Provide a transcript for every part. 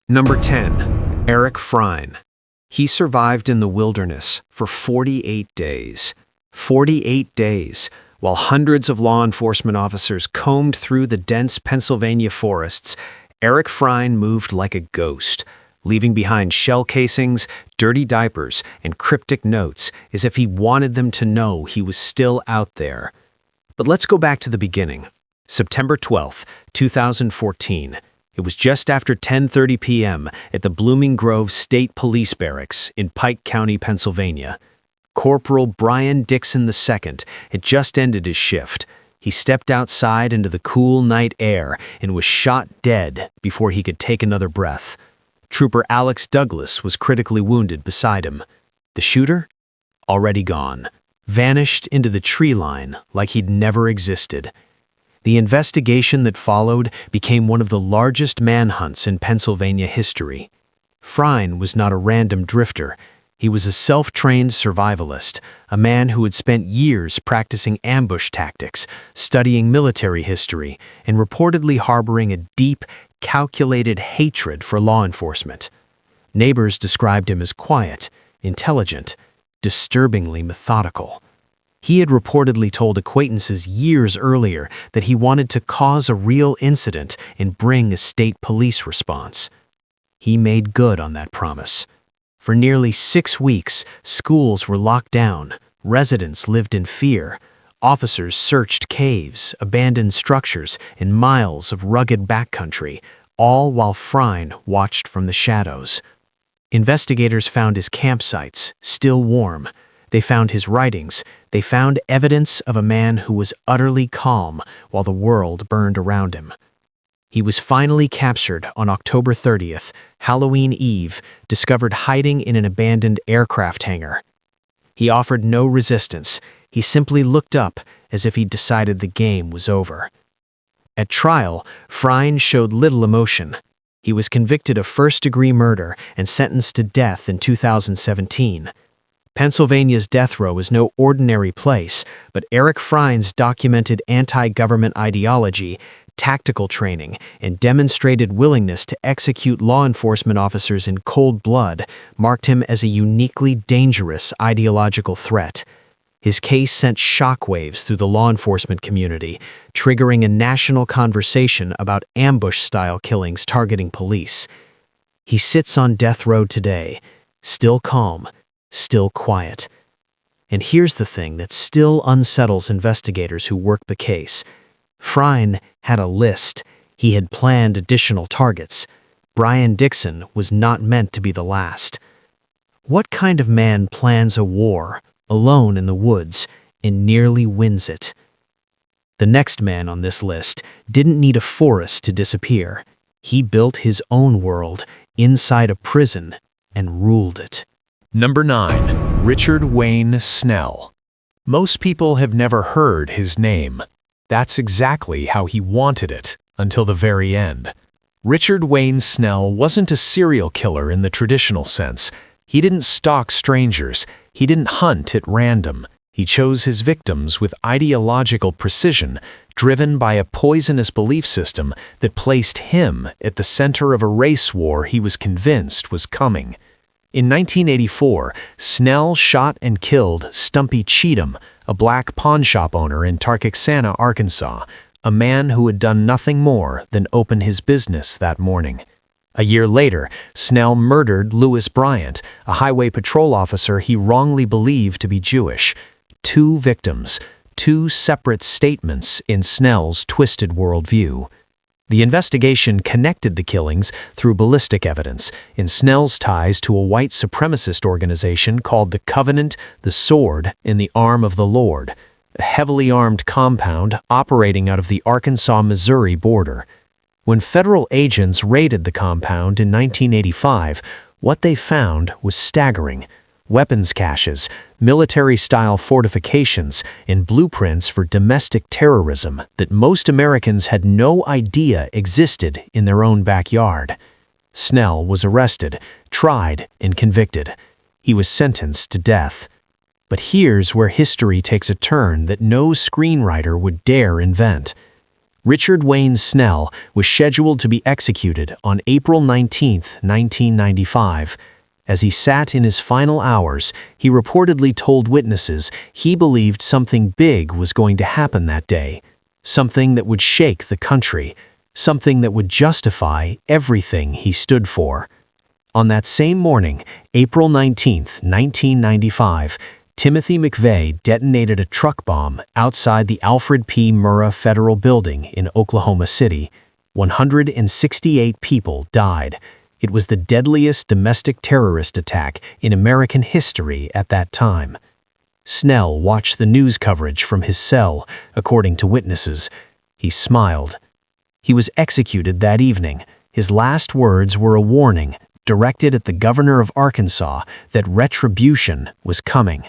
Number 10. Erich Frein. He survived in the wilderness for 48 days. 48 days, while hundreds of law enforcement officers combed through the dense Pennsylvania forests. Erich Frein moved like a ghost, leaving behind shell casings, dirty diapers, and cryptic notes as if he wanted them to know he was still out there. But let's go back to the beginning. September 12, 2014. It was just after 10:30 p.m. at the Blooming Grove State Police Barracks in Pike County, Pennsylvania. Corporal Brian Dixon II had just ended his shift. He stepped outside into the cool night air and was shot dead before he could take another breath. Trooper Alex Douglas was critically wounded beside him. The shooter? Already gone. Vanished into the tree line like he'd never existed. The investigation that followed became one of the largest manhunts in Pennsylvania history. Frein was not a random drifter. He was a self-trained survivalist, a man who had spent years practicing ambush tactics, studying military history, and reportedly harboring a deep, calculated hatred for law enforcement. Neighbors described him as quiet, intelligent, disturbingly methodical. He had reportedly told acquaintances years earlier that he wanted to cause a real incident and bring a state police response. He made good on that promise. For nearly 6 weeks, schools were locked down, residents lived in fear, officers searched caves, abandoned structures, and miles of rugged backcountry, all while Frein watched from the shadows. Investigators found his campsites, still warm. They found his writings. They found evidence of a man who was utterly calm while the world burned around him. He was finally captured on October 30th, Halloween Eve, discovered hiding in an abandoned aircraft hangar. He offered no resistance. He simply looked up as if he'd decided the game was over. At trial, Frein showed little emotion. He was convicted of first-degree murder and sentenced to death in 2017. Pennsylvania's death row is no ordinary place, but Erich Frein's documented anti-government ideology, tactical training, and demonstrated willingness to execute law enforcement officers in cold blood marked him as a uniquely dangerous ideological threat. His case sent shockwaves through the law enforcement community, triggering a national conversation about ambush-style killings targeting police. He sits on death row today, still calm, still quiet. And here's the thing that still unsettles investigators who work the case. Frein had a list. He had planned additional targets. Brian Dixon was not meant to be the last. What kind of man plans a war, alone in the woods, and nearly wins it? The next man on this list didn't need a forest to disappear. He built his own world inside a prison and ruled it. Number 9. Richard Wayne Snell. Most people have never heard his name. That's exactly how he wanted it, until the very end. Richard Wayne Snell wasn't a serial killer in the traditional sense. He didn't stalk strangers. He didn't hunt at random. He chose his victims with ideological precision, driven by a poisonous belief system that placed him at the center of a race war he was convinced was coming. In 1984, Snell shot and killed Stumpy Cheatham, a black pawnshop owner in Tarcoxana, Arkansas, a man who had done nothing more than open his business that morning. A year later, Snell murdered Louis Bryant, a highway patrol officer he wrongly believed to be Jewish. 2 victims, 2 separate statements in Snell's twisted worldview. The investigation connected the killings through ballistic evidence in Snell's ties to a white supremacist organization called the Covenant, the Sword, and the Arm of the Lord, a heavily armed compound operating out of the Arkansas-Missouri border. When federal agents raided the compound in 1985, what they found was staggering. Weapons caches, military-style fortifications, and blueprints for domestic terrorism that most Americans had no idea existed in their own backyard. Snell was arrested, tried, and convicted. He was sentenced to death. But here's where history takes a turn that no screenwriter would dare invent. Richard Wayne Snell was scheduled to be executed on April 19, 1995. As he sat in his final hours, he reportedly told witnesses he believed something big was going to happen that day, something that would shake the country, something that would justify everything he stood for. On that same morning, April 19, 1995, Timothy McVeigh detonated a truck bomb outside the Alfred P. Murrah Federal Building in Oklahoma City. 168 people died. It was the deadliest domestic terrorist attack in American history at that time. Snell watched the news coverage from his cell, according to witnesses. He smiled. He was executed that evening. His last words were a warning directed at the governor of Arkansas that retribution was coming.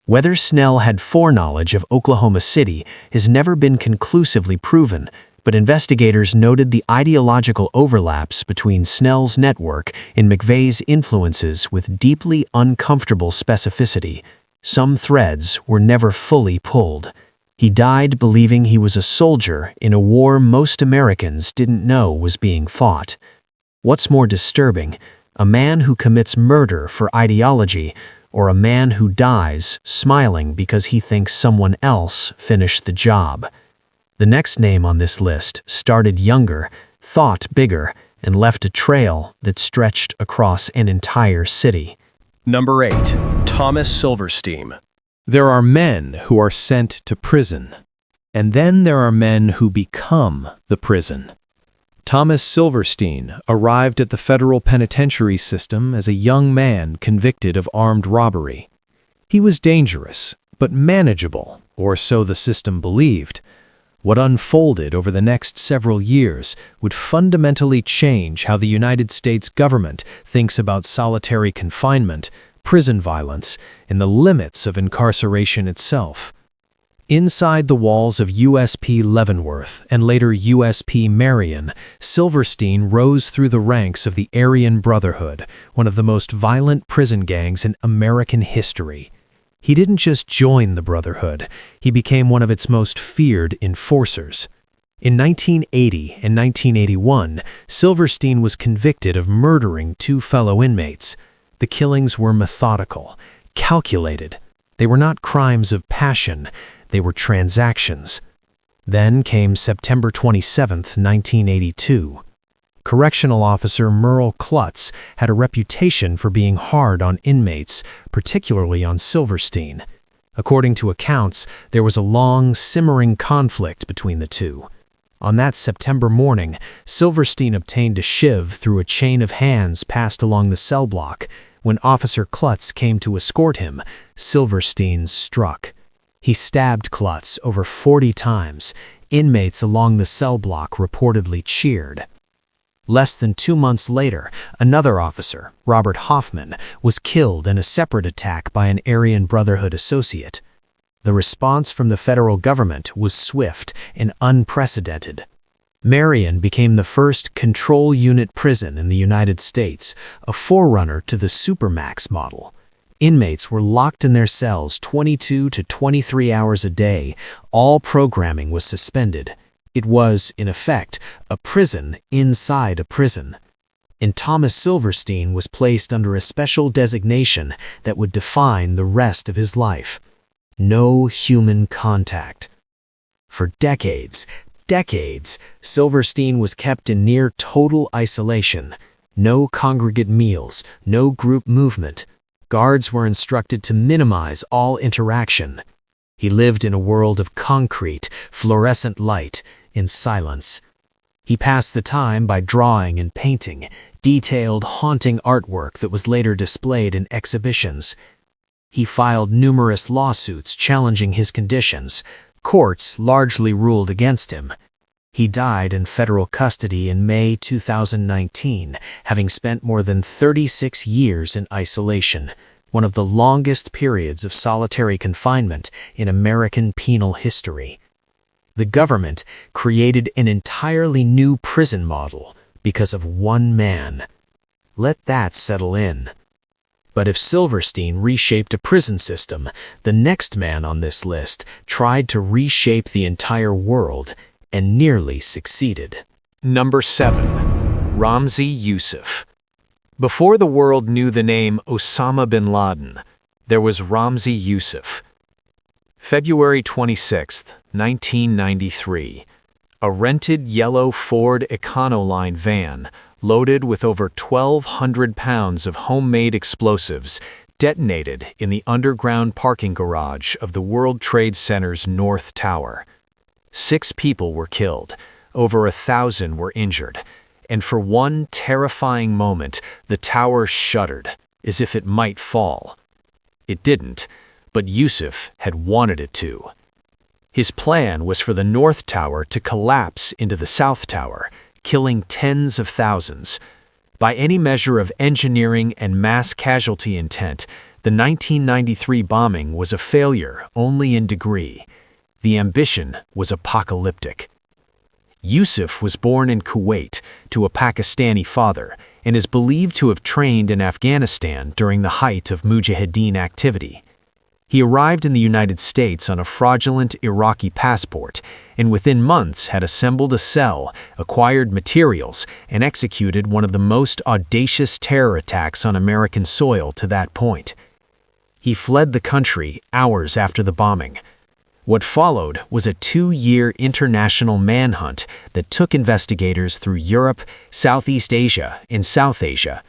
Whether Snell had foreknowledge of Oklahoma City has never been conclusively proven, but investigators noted the ideological overlaps between Snell's network and McVeigh's influences with deeply uncomfortable specificity. Some threads were never fully pulled. He died believing he was a soldier in a war most Americans didn't know was being fought. What's more disturbing, a man who commits murder for ideology, or a man who dies smiling because he thinks someone else finished the job? The next name on this list started younger, thought bigger, and left a trail that stretched across an entire city. Number 8. Thomas Silverstein. There are men who are sent to prison, and then there are men who become the prison. Thomas Silverstein arrived at the federal penitentiary system as a young man convicted of armed robbery. He was dangerous, but manageable, or so the system believed. What unfolded over the next several years would fundamentally change how the United States government thinks about solitary confinement, prison violence, and the limits of incarceration itself. Inside the walls of USP Leavenworth and later USP Marion, Silverstein rose through the ranks of the Aryan Brotherhood, one of the most violent prison gangs in American history. He didn't just join the Brotherhood, he became one of its most feared enforcers. In 1980 and 1981, Silverstein was convicted of murdering 2 fellow inmates. The killings were methodical, calculated. They were not crimes of passion, they were transactions. Then came September 27, 1982. Correctional Officer Merle Klutz had a reputation for being hard on inmates, particularly on Silverstein. According to accounts, there was a long, simmering conflict between the two. On that September morning, Silverstein obtained a shiv through a chain of hands passed along the cell block. When Officer Klutz came to escort him, Silverstein struck. He stabbed Klutz over 40 times. Inmates along the cell block reportedly cheered. Less than 2 months later, another officer, Robert Hoffman, was killed in a separate attack by an Aryan Brotherhood associate. The response from the federal government was swift and unprecedented. Marion became the first control unit prison in the United States, a forerunner to the Supermax model. Inmates were locked in their cells 22 to 23 hours a day. All programming was suspended. It was, in effect, a prison inside a prison. And Thomas Silverstein was placed under a special designation that would define the rest of his life: no human contact. For decades, Silverstein was kept in near total isolation. No congregate meals, no group movement. Guards were instructed to minimize all interaction. He lived in a world of concrete, fluorescent light, in silence. He passed the time by drawing and painting, detailed, haunting artwork that was later displayed in exhibitions. He filed numerous lawsuits challenging his conditions. Courts largely ruled against him. He died in federal custody in May 2019, having spent more than 36 years in isolation, one of the longest periods of solitary confinement in American penal history. The government created an entirely new prison model because of one man. Let that settle in. But if Silverstein reshaped a prison system, the next man on this list tried to reshape the entire world, and nearly succeeded. Number 7. Ramzi Yousef. Before the world knew the name Osama bin Laden, there was Ramzi Yousef. February 26, 1993. A rented yellow Ford Econoline van, loaded with over 1,200 pounds of homemade explosives, detonated in the underground parking garage of the World Trade Center's North Tower. 6 people were killed, over 1,000 were injured, and for one terrifying moment, the tower shuddered, as if it might fall. It didn't, but Yousef had wanted it to. His plan was for the North Tower to collapse into the South Tower, killing tens of thousands. By any measure of engineering and mass casualty intent, the 1993 bombing was a failure only in degree. The ambition was apocalyptic. Yousef was born in Kuwait to a Pakistani father and is believed to have trained in Afghanistan during the height of Mujahideen activity. He arrived in the United States on a fraudulent Iraqi passport and within months had assembled a cell, acquired materials, and executed one of the most audacious terror attacks on American soil to that point. He fled the country hours after the bombing. What followed was a 2-year international manhunt that took investigators through Europe, Southeast Asia, and South Asia.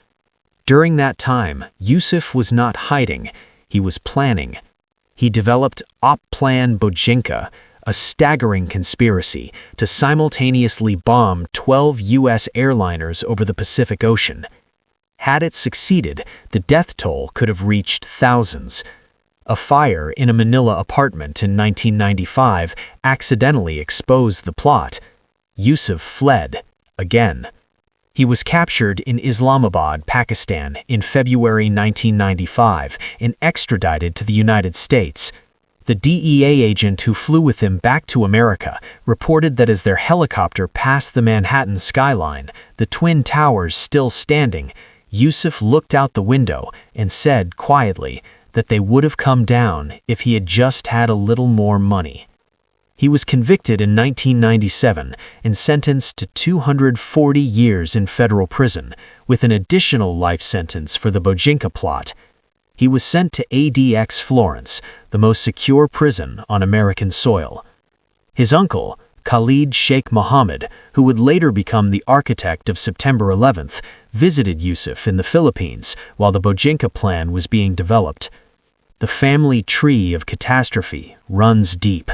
During that time, Yousef was not hiding, he was planning. He developed Op Plan Bojinka, a staggering conspiracy to simultaneously bomb 12 U.S. airliners over the Pacific Ocean. Had it succeeded, the death toll could have reached thousands. A fire in a Manila apartment in 1995 accidentally exposed the plot. Yousef fled, again. He was captured in Islamabad, Pakistan in February 1995 and extradited to the United States. The DEA agent who flew with him back to America reported that as their helicopter passed the Manhattan skyline, the Twin Towers still standing, Yousef looked out the window and said quietly that they would have come down if he had just had a little more money. He was convicted in 1997 and sentenced to 240 years in federal prison, with an additional life sentence for the Bojinka plot. He was sent to ADX Florence, the most secure prison on American soil. His uncle, Khalid Sheikh Mohammed, who would later become the architect of September 11th, visited Yousef in the Philippines while the Bojinka plan was being developed. The family tree of catastrophe runs deep.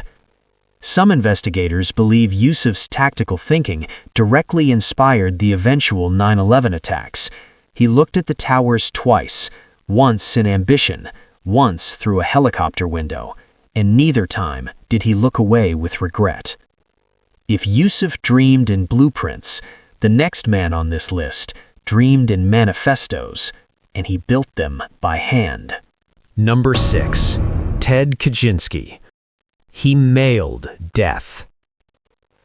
Some investigators believe Yousef's tactical thinking directly inspired the eventual 9/11 attacks. He looked at the towers twice, once in ambition, once through a helicopter window, and neither time did he look away with regret. If Yousef dreamed in blueprints, the next man on this list dreamed in manifestos, and he built them by hand. Number 6. Ted Kaczynski. He mailed death.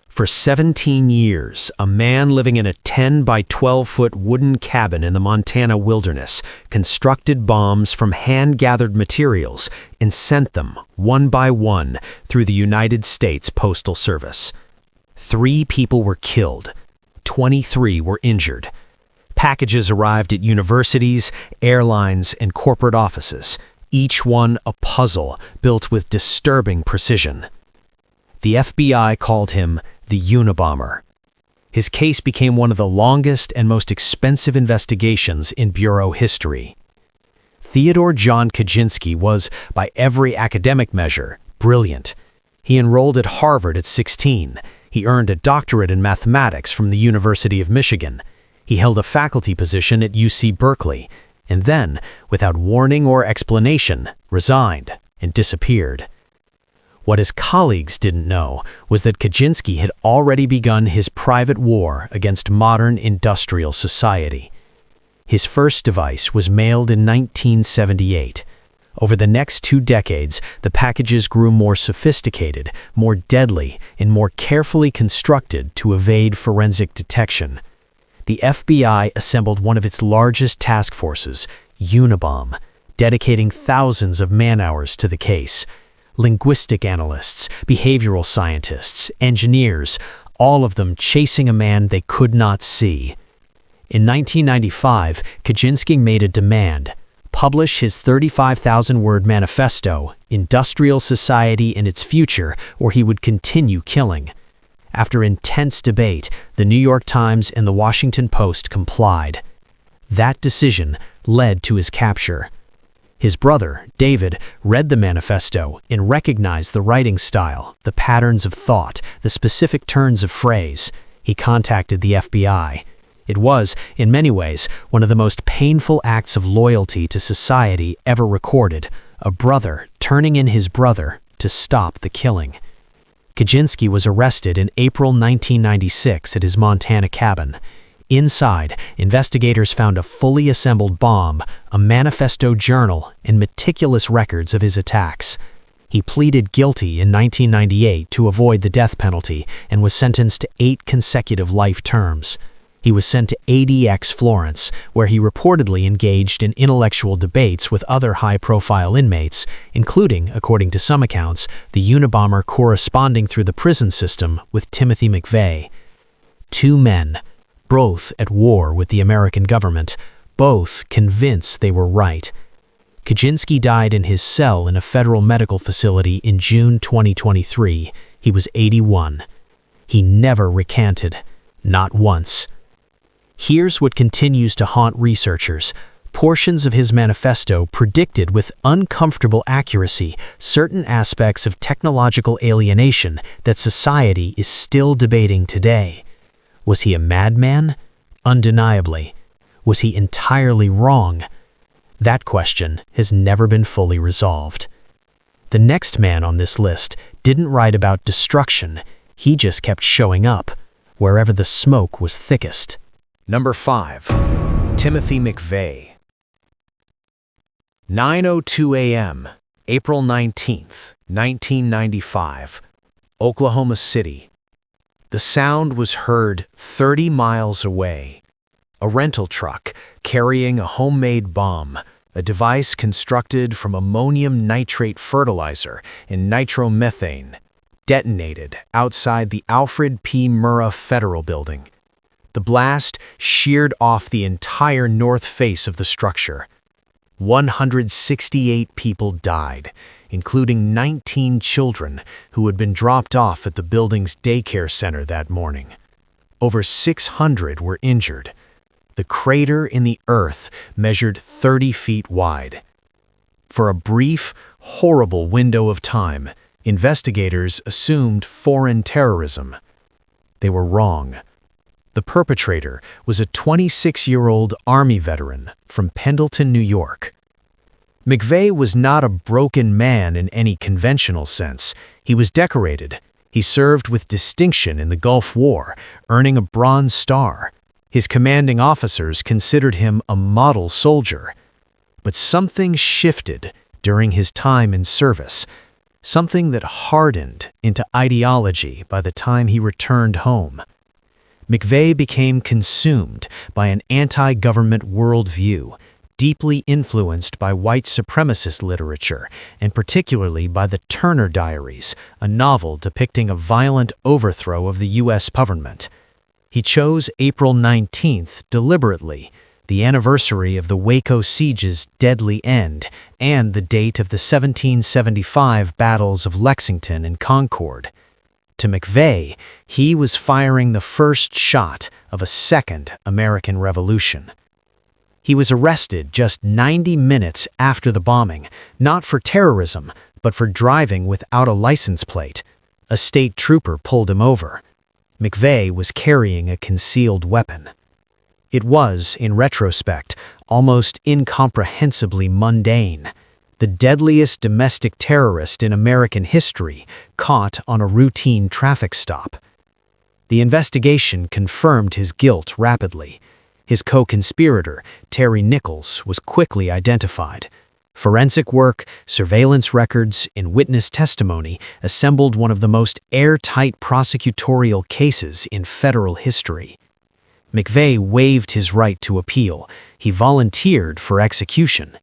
For 17 years, a man living in a 10 by 12-foot wooden cabin in the Montana wilderness constructed bombs from hand-gathered materials and sent them, one by one, through the United States Postal Service. 3 people were killed. 23 were injured. Packages arrived at universities, airlines, and corporate offices, each one a puzzle built with disturbing precision. The FBI called him the Unabomber. His case became one of the longest and most expensive investigations in Bureau history. Theodore John Kaczynski was, by every academic measure, brilliant. He enrolled at Harvard at 16. He earned a doctorate in mathematics from the University of Michigan. He held a faculty position at UC Berkeley, and then, without warning or explanation, resigned and disappeared. What his colleagues didn't know was that Kaczynski had already begun his private war against modern industrial society. His first device was mailed in 1978. Over the next 2 decades, the packages grew more sophisticated, more deadly, and more carefully constructed to evade forensic detection. The FBI assembled one of its largest task forces, Unabomber, dedicating thousands of man-hours to the case. linguistic analysts, behavioral scientists, engineers, all of them chasing a man they could not see. In 1995, Kaczynski made a demand: publish his 35,000-word manifesto, Industrial Society and Its Future, or he would continue killing. After intense debate, the New York Times and the Washington Post complied. That decision led to his capture. His brother, David, read the manifesto and recognized the writing style, the patterns of thought, the specific turns of phrase. He contacted the FBI. It was, in many ways, one of the most painful acts of loyalty to society ever recorded, a brother turning in his brother to stop the killing. Kaczynski was arrested in April 1996 at his Montana cabin. Inside, investigators found a fully assembled bomb, a manifesto journal, and meticulous records of his attacks. He pleaded guilty in 1998 to avoid the death penalty and was sentenced to 8 consecutive life terms. He was sent to ADX Florence, where he reportedly engaged in intellectual debates with other high-profile inmates, including, according to some accounts, the Unabomber corresponding through the prison system with Timothy McVeigh. 2 men, both at war with the American government, both convinced they were right. Kaczynski died in his cell in a federal medical facility in June 2023. He was 81. He never recanted, not once. Here's what continues to haunt researchers. Portions of his manifesto predicted with uncomfortable accuracy certain aspects of technological alienation that society is still debating today. Was he a madman? Undeniably. Was he entirely wrong? That question has never been fully resolved. The next man on this list didn't write about destruction. He just kept showing up, wherever the smoke was thickest. Number 5. Timothy McVeigh. 9:02 a.m., April 19th, 1995, Oklahoma City. The sound was heard 30 miles away. A rental truck carrying a homemade bomb, a device constructed from ammonium nitrate fertilizer and nitromethane, detonated outside the Alfred P. Murrah Federal Building. The blast sheared off the entire north face of the structure. 168 people died, including 19 children who had been dropped off at the building's daycare center that morning. Over 600 were injured. The crater in the earth measured 30 feet wide. For a brief, horrible window of time, investigators assumed foreign terrorism. They were wrong. The perpetrator was a 26-year-old Army veteran from Pendleton, New York. McVeigh was not a broken man in any conventional sense. He was decorated. He served with distinction in the Gulf War, earning a Bronze Star. His commanding officers considered him a model soldier. But something shifted during his time in service, something that hardened into ideology by the time he returned home. McVeigh became consumed by an anti-government worldview, deeply influenced by white supremacist literature, and particularly by the Turner Diaries, a novel depicting a violent overthrow of the U.S. government. He chose April 19th deliberately, the anniversary of the Waco Siege's deadly end, and the date of the 1775 battles of Lexington and Concord. To McVeigh, he was firing the first shot of a second American Revolution. He was arrested just 90 minutes after the bombing, not for terrorism, but for driving without a license plate. A state trooper pulled him over. McVeigh was carrying a concealed weapon. It was, in retrospect, almost incomprehensibly mundane. The deadliest domestic terrorist in American history, caught on a routine traffic stop. The investigation confirmed his guilt rapidly. His co-conspirator, Terry Nichols, was quickly identified. Forensic work, surveillance records, and witness testimony assembled one of the most airtight prosecutorial cases in federal history. McVeigh waived his right to appeal. He volunteered for execution.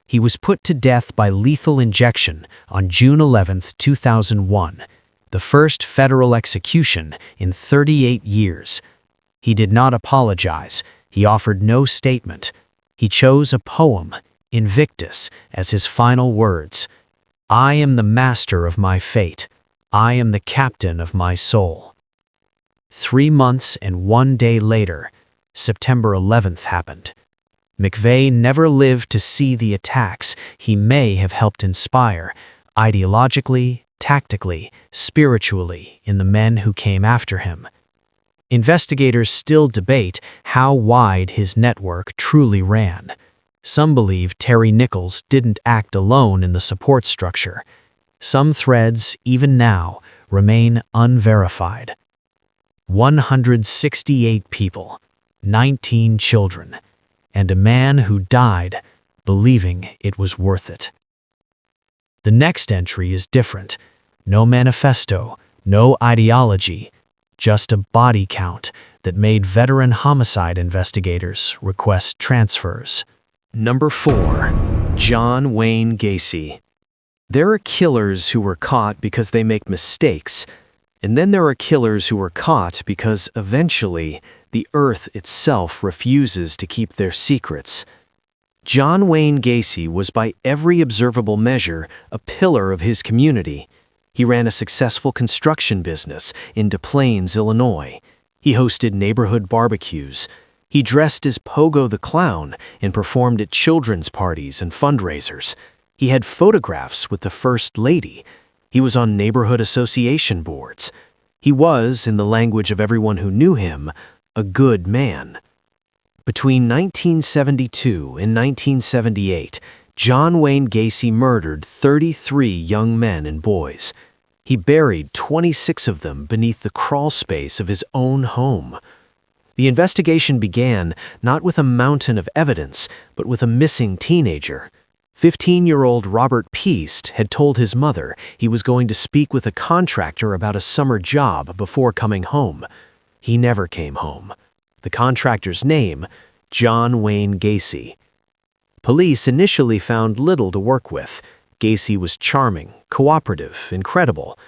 He was put to death by lethal injection on June 11, 2001, the first federal execution in 38 years. He did not apologize. He offered no statement. He chose a poem, Invictus, as his final words. I am the master of my fate. I am the captain of my soul. 3 months and 1 day later, September 11th happened. McVeigh never lived to see the attacks he may have helped inspire, ideologically, tactically, spiritually, in the men who came after him. Investigators still debate how wide his network truly ran. Some believe Terry Nichols didn't act alone in the support structure. Some threads, even now, remain unverified. 168 people, 19 children, and a man who died believing it was worth it. The next entry is different. No manifesto, no ideology, just a body count that made veteran homicide investigators request transfers. Number 4. John Wayne Gacy. There are killers who were caught because they make mistakes, and then there are killers who were caught because eventually the earth itself refuses to keep their secrets. John Wayne Gacy was by every observable measure a pillar of his community. He ran a successful construction business in Des Plaines, Illinois. He hosted neighborhood barbecues. He dressed as Pogo the Clown and performed at children's parties and fundraisers. He had photographs with the First Lady. He was on neighborhood association boards. He was, in the language of everyone who knew him, a good man. Between 1972 and 1978, John Wayne Gacy murdered 33 young men and boys. He buried 26 of them beneath the crawl space of his own home. The investigation began not with a mountain of evidence, but with a missing teenager. 15-year-old Robert Peast had told his mother he was going to speak with a contractor about a summer job before coming home. He never came home. The contractor's name, John Wayne Gacy. Police initially found little to work with. Gacy was charming, cooperative, and credible.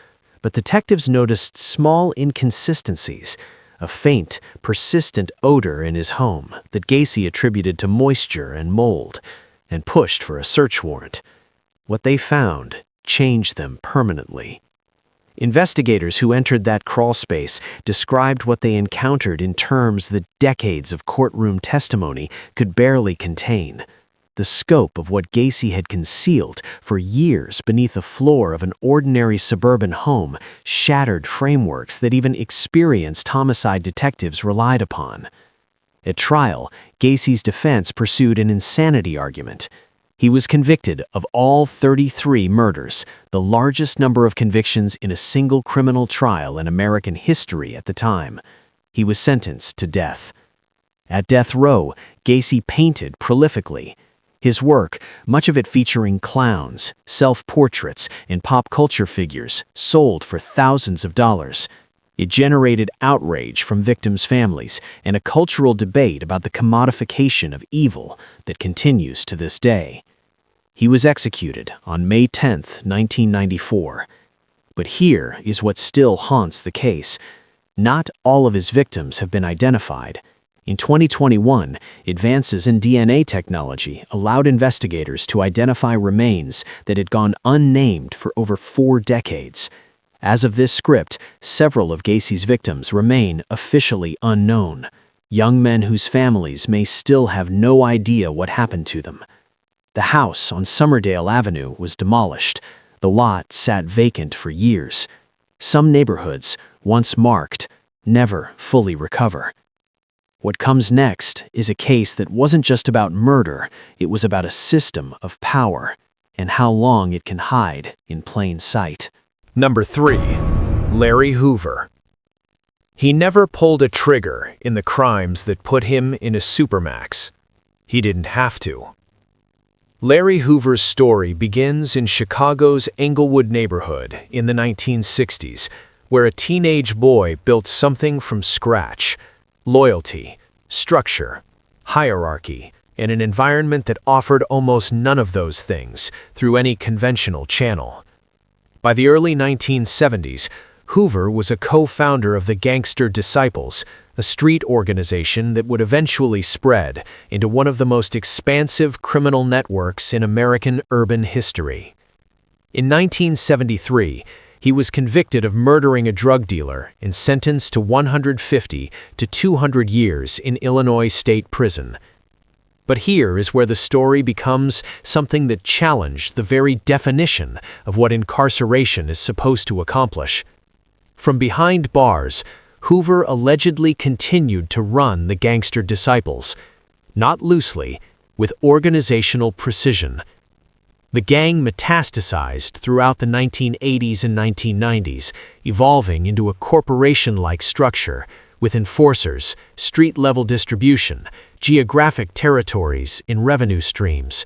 But detectives noticed small inconsistencies, a faint, persistent odor in his home that Gacy attributed to moisture and mold, and pushed for a search warrant. What they found changed them permanently. Investigators who entered that crawl space described what they encountered in terms that decades of courtroom testimony could barely contain. The scope of what Gacy had concealed for years beneath the floor of an ordinary suburban home shattered frameworks that even experienced homicide detectives relied upon. At trial, Gacy's defense pursued an insanity argument. He was convicted of all 33 murders, the largest number of convictions in a single criminal trial in American history at the time. He was sentenced to death. At death row, Gacy painted prolifically. His work, much of it featuring clowns, self-portraits, and pop culture figures, sold for thousands of dollars. It generated outrage from victims' families and a cultural debate about the commodification of evil that continues to this day. He was executed on May 10, 1994. But here is what still haunts the case. Not all of his victims have been identified. In 2021, advances in DNA technology allowed investigators to identify remains that had gone unnamed for over 4 decades. As of this script, several of Gacy's victims remain officially unknown, young men whose families may still have no idea what happened to them. The house on Summerdale Avenue was demolished. The lot sat vacant for years. Some neighborhoods, once marked, never fully recover. What comes next is a case that wasn't just about murder, it was about a system of power and how long it can hide in plain sight. Number 3. Larry Hoover. He never pulled a trigger in the crimes that put him in a supermax. He didn't have to. Larry Hoover's story begins in Chicago's Englewood neighborhood in the 1960s, where a teenage boy built something from scratch. Loyalty, structure, hierarchy, in an environment that offered almost none of those things through any conventional channel. By the early 1970s, Hoover was a co-founder of the Gangster Disciples, a street organization that would eventually spread into one of the most expansive criminal networks in American urban history. In 1973, he was convicted of murdering a drug dealer and sentenced to 150 to 200 years in Illinois State Prison. But here is where the story becomes something that challenged the very definition of what incarceration is supposed to accomplish. From behind bars, Hoover allegedly continued to run the Gangster Disciples, not loosely, with organizational precision. The gang metastasized throughout the 1980s and 1990s, evolving into a corporation-like structure with enforcers, street-level distribution, geographic territories, and revenue streams.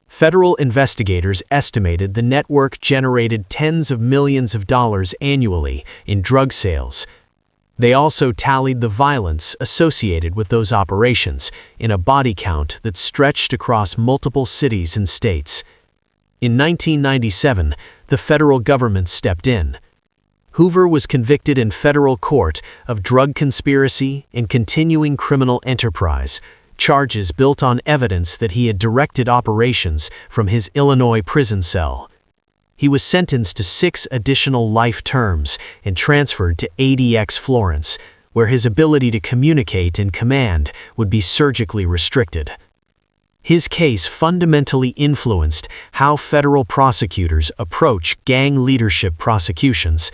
Federal investigators estimated the network generated tens of millions of dollars annually in drug sales. They also tallied the violence associated with those operations in a body count that stretched across multiple cities and states. In 1997, the federal government stepped in. Hoover was convicted in federal court of drug conspiracy and continuing criminal enterprise, charges built on evidence that he had directed operations from his Illinois prison cell. He was sentenced to 6 additional life terms and transferred to ADX Florence, where his ability to communicate and command would be surgically restricted. His case fundamentally influenced how federal prosecutors approach gang leadership prosecutions,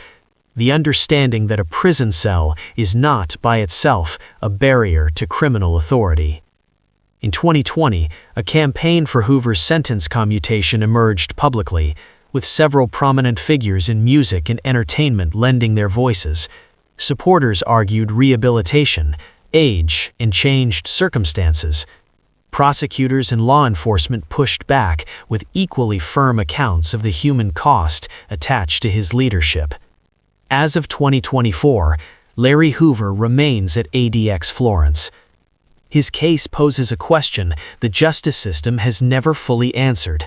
the understanding that a prison cell is not, by itself, a barrier to criminal authority. In 2020, a campaign for Hoover's sentence commutation emerged publicly, with several prominent figures in music and entertainment lending their voices. Supporters argued rehabilitation, age, and changed circumstances. Prosecutors and law enforcement pushed back with equally firm accounts of the human cost attached to his leadership. As of 2024, Larry Hoover remains at ADX Florence. His case poses a question the justice system has never fully answered.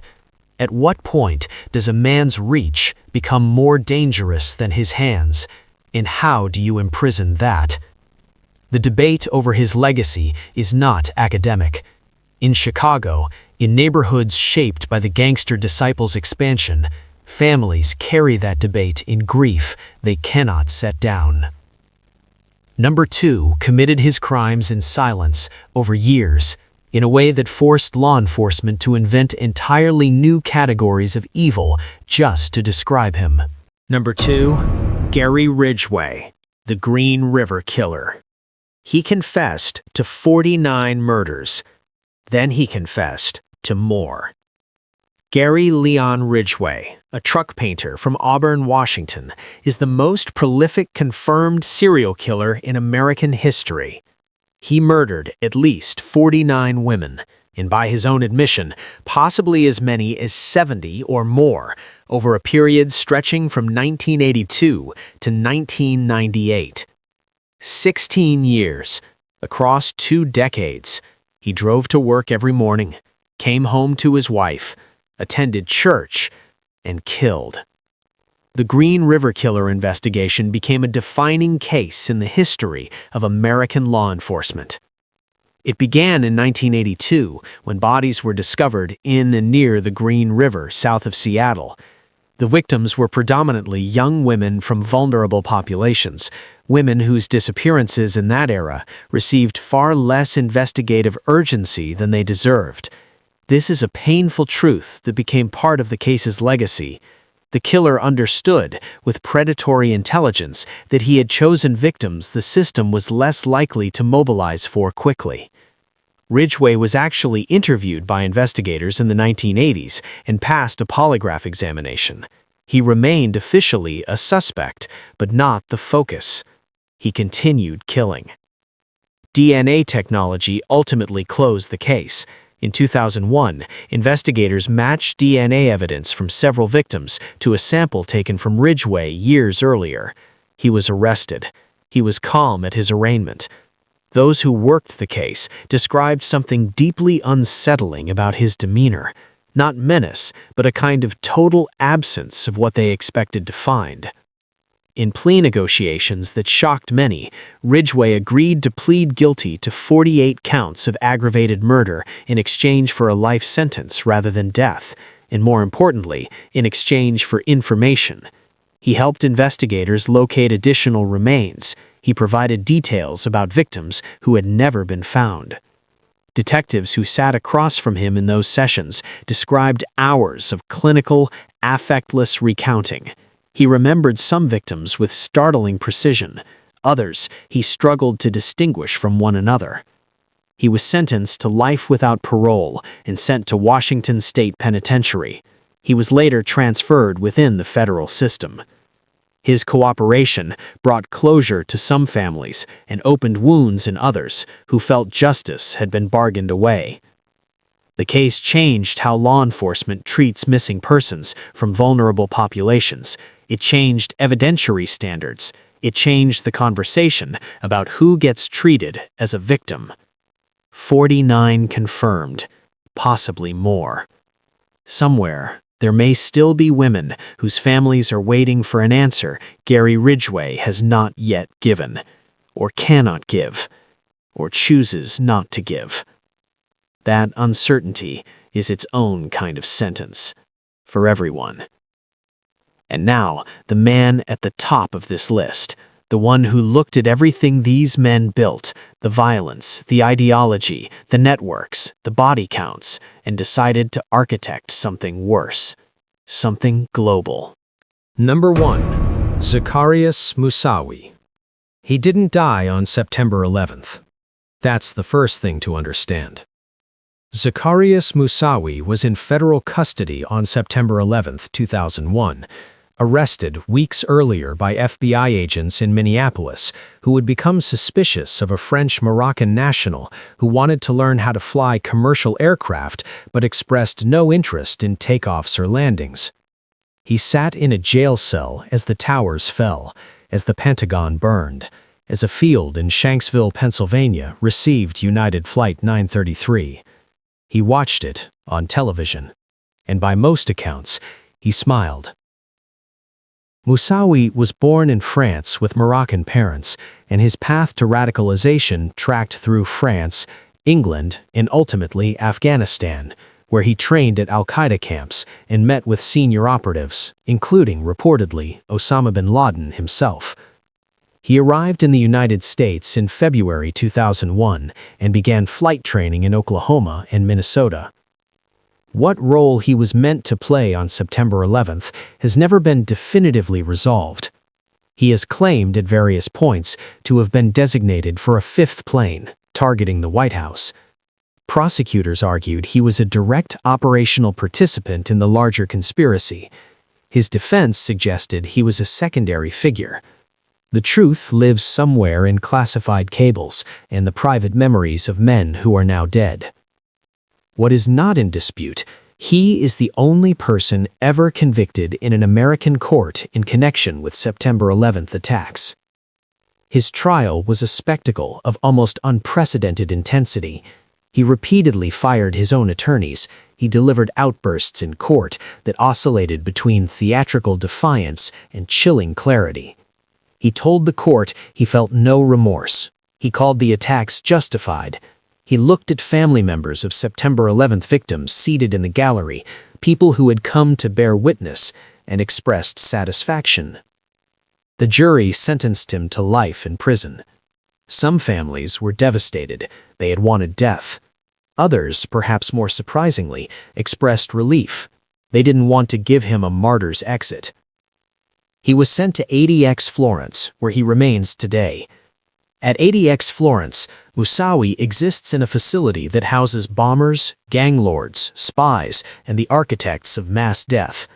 At what point does a man's reach become more dangerous than his hands, and how do you imprison that? The debate over his legacy is not academic. In Chicago, in neighborhoods shaped by the Gangster Disciples expansion, families carry that debate in grief they cannot set down. Number 2 committed his crimes in silence over years, in a way that forced law enforcement to invent entirely new categories of evil just to describe him. Number 2, Gary Ridgway, the Green River Killer. He confessed to 49 murders. Then he confessed to more. Gary Leon Ridgway, a truck painter from Auburn, Washington, is the most prolific confirmed serial killer in American history. He murdered at least 49 women, and by his own admission, possibly as many as 70 or more, over a period stretching from 1982 to 1998. 16 years, across 2 decades. He drove to work every morning, came home to his wife, attended church, and killed. The Green River Killer investigation became a defining case in the history of American law enforcement. It began in 1982 when bodies were discovered in and near the Green River south of Seattle. The victims were predominantly young women from vulnerable populations, women whose disappearances in that era received far less investigative urgency than they deserved. This is a painful truth that became part of the case's legacy. The killer understood, with predatory intelligence, that he had chosen victims the system was less likely to mobilize for quickly. Ridgway was actually interviewed by investigators in the 1980s and passed a polygraph examination. He remained officially a suspect, but not the focus. He continued killing. DNA technology ultimately closed the case. In 2001, investigators matched DNA evidence from several victims to a sample taken from Ridgway years earlier. He was arrested. He was calm at his arraignment. Those who worked the case described something deeply unsettling about his demeanor. Not menace, but a kind of total absence of what they expected to find. In plea negotiations that shocked many, Ridgway agreed to plead guilty to 48 counts of aggravated murder in exchange for a life sentence rather than death, and more importantly, in exchange for information. He helped investigators locate additional remains. He provided details about victims who had never been found. Detectives who sat across from him in those sessions described hours of clinical, affectless recounting. He remembered some victims with startling precision. Others he struggled to distinguish from one another. He was sentenced to life without parole and sent to Washington State Penitentiary. He was later transferred within the federal system. His cooperation brought closure to some families and opened wounds in others who felt justice had been bargained away. The case changed how law enforcement treats missing persons from vulnerable populations. It changed evidentiary standards. It changed the conversation about who gets treated as a victim. 49 confirmed, possibly more. Somewhere, there may still be women whose families are waiting for an answer Gary Ridgway has not yet given, or cannot give, or chooses not to give. That uncertainty is its own kind of sentence, for everyone. And now, the man at the top of this list, the one who looked at everything these men built, the violence, the ideology, the networks, the body counts, and decided to architect something worse, something global. Number 1. Zacarias Moussaoui. He didn't die on September 11th. That's the first thing to understand. Zacarias Moussaoui was in federal custody on September 11, 2001, arrested weeks earlier by FBI agents in Minneapolis who had become suspicious of a French-Moroccan national who wanted to learn how to fly commercial aircraft but expressed no interest in takeoffs or landings. He sat in a jail cell as the towers fell, as the Pentagon burned, as a field in Shanksville, Pennsylvania received United Flight 933. He watched it on television, and by most accounts, he smiled. Moussaoui was born in France with Moroccan parents, and his path to radicalization tracked through France, England, and ultimately Afghanistan, where he trained at al-Qaeda camps and met with senior operatives, including, reportedly, Osama bin Laden himself. He arrived in the United States in February 2001 and began flight training in Oklahoma and Minnesota. What role he was meant to play on September 11th has never been definitively resolved. He has claimed at various points to have been designated for a fifth plane, targeting the White House. Prosecutors argued he was a direct operational participant in the larger conspiracy. His defense suggested he was a secondary figure. The truth lives somewhere in classified cables and the private memories of men who are now dead. What is not in dispute, he is the only person ever convicted in an American court in connection with September 11th attacks. His trial was a spectacle of almost unprecedented intensity. He repeatedly fired his own attorneys. He delivered outbursts in court that oscillated between theatrical defiance and chilling clarity. He told the court he felt no remorse. He called the attacks justified. He looked at family members of September 11th victims seated in the gallery, people who had come to bear witness, and expressed satisfaction. The jury sentenced him to life in prison. Some families were devastated. They had wanted death. Others, perhaps more surprisingly, expressed relief. They didn't want to give him a martyr's exit. He was sent to ADX Florence, where he remains today. At ADX Florence, Moussaoui exists in a facility that houses bombers, gang lords, spies, and the architects of mass death.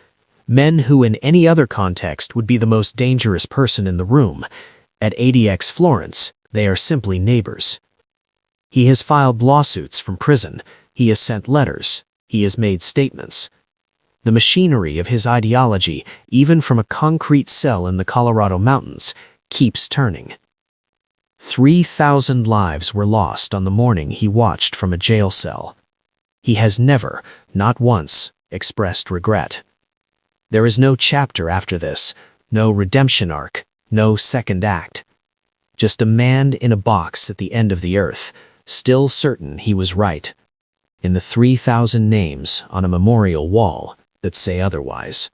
Men who in any other context would be the most dangerous person in the room. At ADX Florence, they are simply neighbors. He has filed lawsuits from prison. He has sent letters. He has made statements. The machinery of his ideology, even from a concrete cell in the Colorado mountains, keeps turning. 3,000 lives were lost on the morning he watched from a jail cell. He has never, not once, expressed regret. There is no chapter after this, no redemption arc, no second act. Just a man in a box at the end of the earth, still certain he was right, in the 3,000 names on a memorial wall that say otherwise.